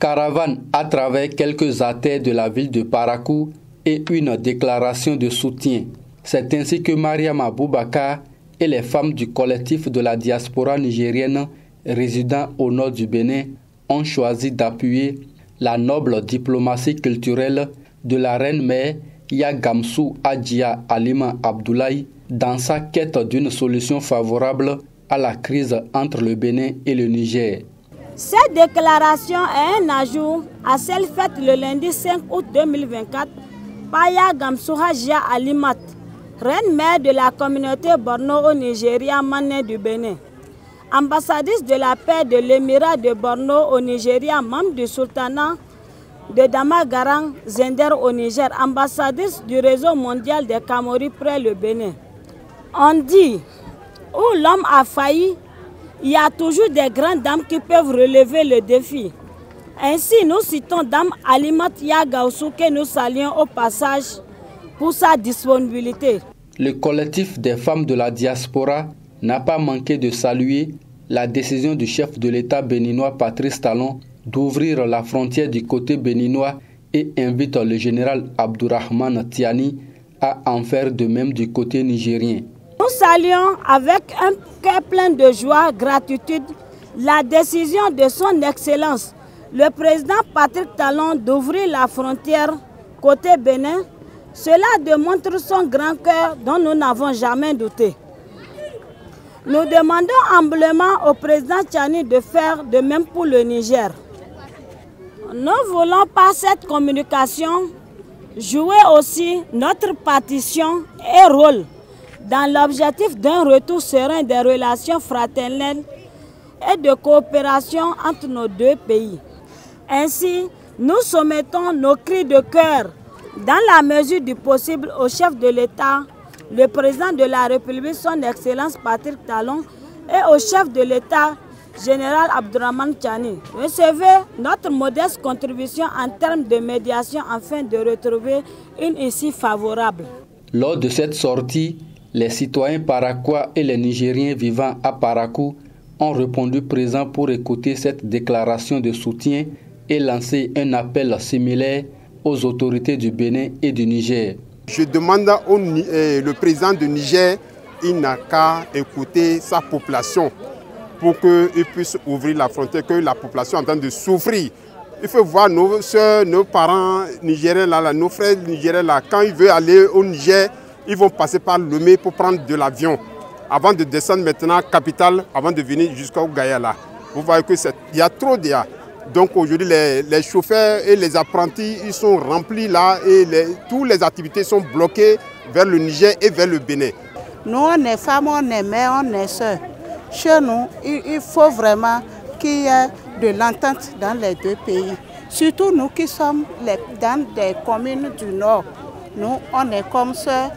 Caravane à travers quelques artères de la ville de Parakou et une déclaration de soutien. C'est ainsi que Mariam Aboubakar et les femmes du collectif de la diaspora nigérienne résidant au nord du Bénin ont choisi d'appuyer la noble diplomatie culturelle de la reine-mère Yagamsou Adjia Halima Abdoulaye dans sa quête d'une solution favorable à la crise entre le Bénin et le Niger. Cette déclaration est un ajout à celle faite le lundi 5 août 2024 par Yagamsou Adjia Halimat, reine-mère de la communauté Borno au Nigeria, Mané du Bénin. Ambassadrice de la paix de l'émirat de Borno au Nigeria, membre du sultanat de Damagaran, Zender au Niger, ambassadrice du réseau mondial des Camori près le Bénin. On dit, où l'homme a failli, il y a toujours des grandes dames qui peuvent relever le défi. Ainsi, nous citons Dame Halimat Yagamsou que nous saluons au passage pour sa disponibilité. Le collectif des femmes de la diaspora n'a pas manqué de saluer la décision du chef de l'État béninois Patrice Talon d'ouvrir la frontière du côté béninois et invite le général Abdourahmane Tiani à en faire de même du côté nigérien. Nous saluons avec un cœur plein de joie, gratitude, la décision de son Excellence, le président Patrice Talon, d'ouvrir la frontière côté Bénin. Cela démontre son grand cœur dont nous n'avons jamais douté. Nous demandons humblement au président Tiani de faire de même pour le Niger. Nous voulons par cette communication jouer aussi notre partition et rôle dans l'objectif d'un retour serein des relations fraternelles et de coopération entre nos deux pays. Ainsi, nous soumettons nos cris de cœur dans la mesure du possible au chef de l'État, le président de la République, son Excellence Patrice Talon, et au chef de l'État, général Abdourahmane Tiani. Recevez notre modeste contribution en termes de médiation afin de retrouver une issue favorable. Lors de cette sortie, les citoyens paraquois et les Nigériens vivant à Parakou ont répondu présents pour écouter cette déclaration de soutien et lancer un appel similaire aux autorités du Bénin et du Niger. Je demande le président du Niger, il n'a qu'à écouter sa population pour qu'il puisse ouvrir la frontière, que la population est en train de souffrir. Il faut voir nos soeurs, nos parents nigériens, nos frères nigériens, quand ils veulent aller au Niger, ils vont passer par Lomé pour prendre de l'avion, avant de descendre maintenant à la capitale, avant de venir jusqu'au Gayala. Vous voyez qu'il y a trop d'IA. Donc aujourd'hui, les chauffeurs et les apprentis, ils sont remplis là et toutes les activités sont bloquées vers le Niger et vers le Bénin. Nous, on est femmes, on est mères, on est sœurs. Chez nous, il faut vraiment qu'il y ait de l'entente dans les deux pays. Surtout nous qui sommes dans des communes du Nord. Nous, on est comme sœurs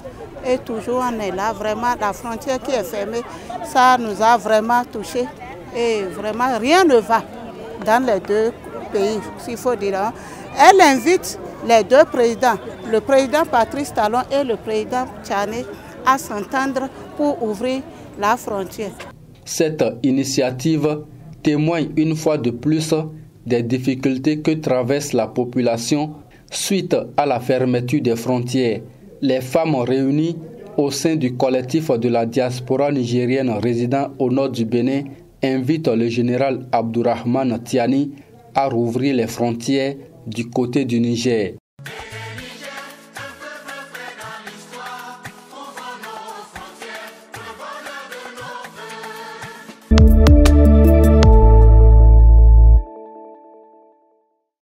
et toujours on est là. Vraiment, la frontière qui est fermée, ça nous a vraiment touchés. Et vraiment, rien ne va dans les deux pays, s'il faut dire. Elle invite les deux présidents, le président Patrice Talon et le président Tiani, à s'entendre pour ouvrir la frontière. Cette initiative témoigne une fois de plus des difficultés que traverse la population suite à la fermeture des frontières. Les femmes réunies au sein du collectif de la diaspora nigérienne résidant au nord du Bénin invitent le général Abdourahmane Tiani à rouvrir les frontières du côté du Niger.